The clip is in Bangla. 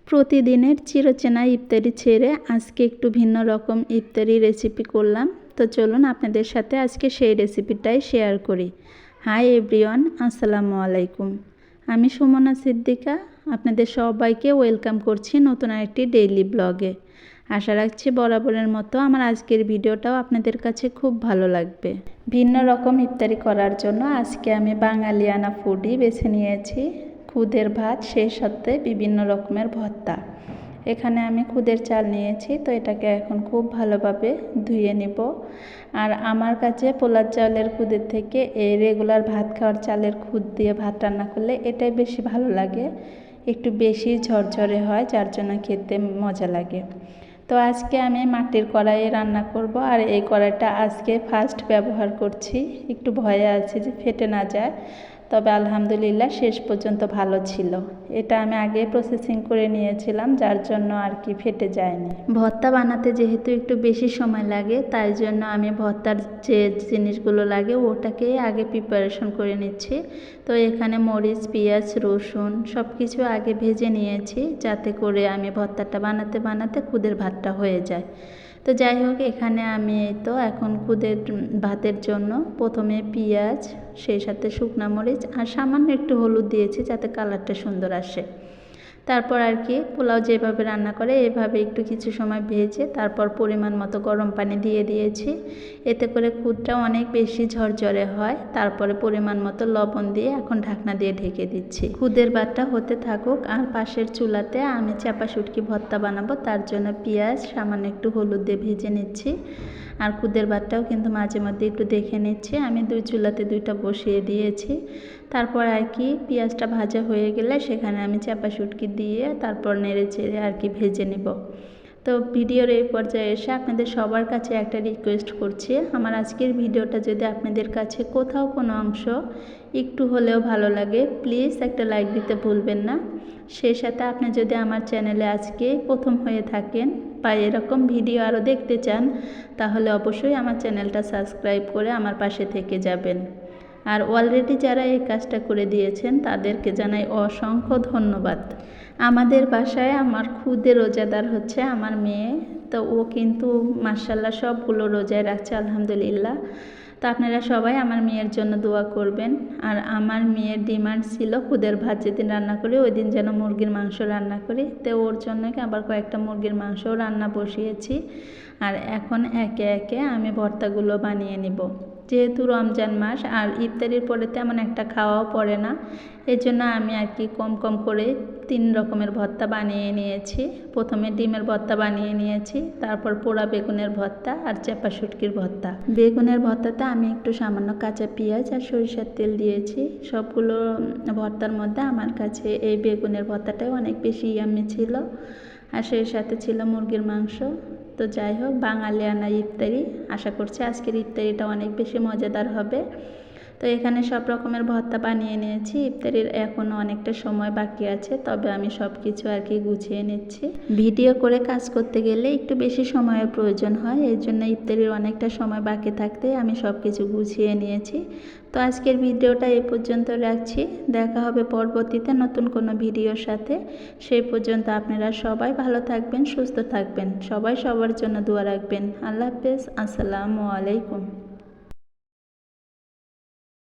প্রতিদিনের চিরচেনা ইফতারি ছেড়ে আজকে একটু ভিন্ন রকম ইফতারি রেসিপি করলাম। তো চলুন আপনাদের সাথে আজকে সেই রেসিপিটাই শেয়ার করি। হাই এভরিওয়ান, আসসালামু আলাইকুম। আমি সুমনা সিদ্দিকা, আপনাদের সবাইকে ওয়েলকাম করছি নতুন আরেকটি ডেইলি ব্লগে। আশা রাখছি বরাবরের মতো আমার আজকের ভিডিওটাও আপনাদের কাছে খুব ভালো লাগবে। ভিন্ন রকম ইফতারি করার জন্য আজকে আমি বাঙালিয়ানা ফুডই বেছে নিয়েছি। খুদের ভাত, সেই সাথে বিভিন্ন রকমের ভর্তা। এখানে আমি খুদের চাল নিয়েছি, তো এটাকে এখন খুব ভালোভাবে ধুয়ে নেব। আর আমার কাছে পোলার চালের খুদের থেকে এই রেগুলার ভাত খাওয়ার চালের খুদ দিয়ে ভাত রান্না করলে এটাই বেশি ভালো লাগে, একটু বেশি ঝরঝরে হয়, যার জন্য খেতে মজা লাগে। তো আজকে আমি মাটির কড়াইয়ে রান্না করব, আর এই কড়াইটা আজকে ফার্স্ট ব্যবহার করছি। একটু ভয়ে আছে যে ফেটে না যায়, তবে আলহামদুলিল্লাহ শেষ পর্যন্ত ভালো ছিল। এটা আমি আগে প্রসেসিং করে নিয়েছিলাম, যার জন্য আর কি ফেটে যায়নি। ভর্তা বানাতে যেহেতু একটু বেশি সময় লাগে, তাই জন্য আমি ভর্তার যে জিনিসগুলো লাগে ওটাকে আগে প্রিপারেশন করে নিচ্ছি। তো এখানে মরিচ, পেঁয়াজ, রসুন সব কিছু আগে ভেজে নিয়েছি, যাতে করে আমি ভর্তাটা বানাতে বানাতে খুদের ভাতটা হয়ে যায়। তো যাই হোক, এখানে আমি তো এখন খুদের ভাতের জন্য প্রথমে পেঁয়াজ, সেই সাথে শুকনো মরিচ আর সামান্য একটু হলুদ দিয়েছি, যাতে কালারটা সুন্দর আসে। তারপর আর কি পোলাও যেভাবে রান্না করে এভাবে একটু কিছু সময় ভেজে তারপর পরিমাণ মতো গরম পানি দিয়ে দিয়েছি, এতে করে খুদটা অনেক বেশি ঝরঝরে হয়। তারপরে পরিমাণ মতো লবণ দিয়ে এখন ঢাকনা দিয়ে ঢেকে দিচ্ছি। খুদের ভাতটা হতে থাকুক, আর পাশের চুলাতে আমি চাপা শুটকি ভর্তা বানাবো, তার জন্য পেঁয়াজ সামান্য একটু হলুদ দিয়ে ভেজে নিচ্ছি। আর খুদের ভাতটাও কিন্তু মাঝে মধ্যে একটু দেখে নিচ্ছি। আমি দুই চুলাতে দুইটা বসিয়ে দিয়েছি। তারপর আর কি পেঁয়াজটা ভাজা হয়ে গেলে সেখানে আমি চাপা শুটকি দিয়ে তারপর নেড়ে চেড়ে আর কি ভেজে নেব। তো ভিডিওর এই পর্যায়ে এসে আপনাদের সবার কাছে একটা রিকোয়েস্ট করছি, আমার আজকের ভিডিওটা যদি আপনাদের কাছে কোথাও কোনো অংশ একটু হলেও ভালো লাগে, প্লিজ একটা লাইক দিতে ভুলবেন না। সেই সাথে আপনি যদি আমার চ্যানেলে আজকে প্রথম হয়ে থাকেন বা এরকম ভিডিও আরও দেখতে চান, তাহলে অবশ্যই আমার চ্যানেলটা সাবস্ক্রাইব করে আমার পাশে থেকে যাবেন। আর অলরেডি যারা এই কাজটা করে দিয়েছেন তাদেরকে জানাই অসংখ্য ধন্যবাদ। আমাদের বাসায় আমার খুদে রোজাদার হচ্ছে আমার মেয়ে, তো ও কিন্তু মাশাআল্লাহ সবগুলো রোজায় রাখছে আলহামদুলিল্লাহ। তো আপনারা সবাই আমার মেয়ের জন্য দোয়া করবেন। আর আমার মেয়ের ডিমান্ড ছিল খুদের ভাত যেদিন রান্না করি ওই দিন যেন মুরগির মাংস রান্না করি, তো ওর জন্য আবার কয়েকটা মুরগির মাংসও রান্না বসিয়েছি। আর এখন একে একে আমি ভর্তাগুলো বানিয়ে নিব। যেহেতু রমজান মাস আর ইফতারির পরে তেমন একটা খাওয়াও পড়ে না, এই জন্য আমি আর কি কম কম করে 3 রকমের ভর্তা বানিয়ে নিয়েছি। প্রথমে ডিমের ভর্তা বানিয়ে নিয়েছি, তারপর পোড়া বেগুনের ভর্তা আর চাপা শুটকির ভর্তা। বেগুনের ভর্তাতে আমি একটু সামান্য কাঁচা পেঁয়াজ আর সরিষার তেল দিয়েছি। সবগুলো ভর্তার মধ্যে আমার কাছে এই বেগুনের ভর্তাটাই অনেক বেশি ইয়াম্মি ছিল, আর সেই সাথে ছিল মুরগির মাংস। তো যাই হোক, বাঙালিয়ানা ইফতারি, আশা করছি আজকের ইফতারিটা অনেক বেশি মজাদার হবে। তো এখানে সব রকমের ভর্তা বানিয়ে নিয়েছি। ইফতারির এখনও অনেকটা সময় বাকি আছে, তবে আমি সব কিছু আর কি গুছিয়ে নিচ্ছি। ভিডিও করে কাজ করতে গেলে একটু বেশি সময়ের প্রয়োজন হয়, এই জন্য ইফতারির অনেকটা সময় বাকি থাকতে আমি সব কিছু গুছিয়ে নিয়েছি। তো আজকের ভিডিওটা এই পর্যন্ত রাখছি, দেখা হবে পরবর্তীতে নতুন কোনো ভিডিওর সাথে। সেই পর্যন্ত আপনারা সবাই ভালো থাকবেন, সুস্থ থাকবেন, সবাই সবার জন্য দোয়া রাখবেন। আল্লাহ হাফেজ, আসসালামু আলাইকুম।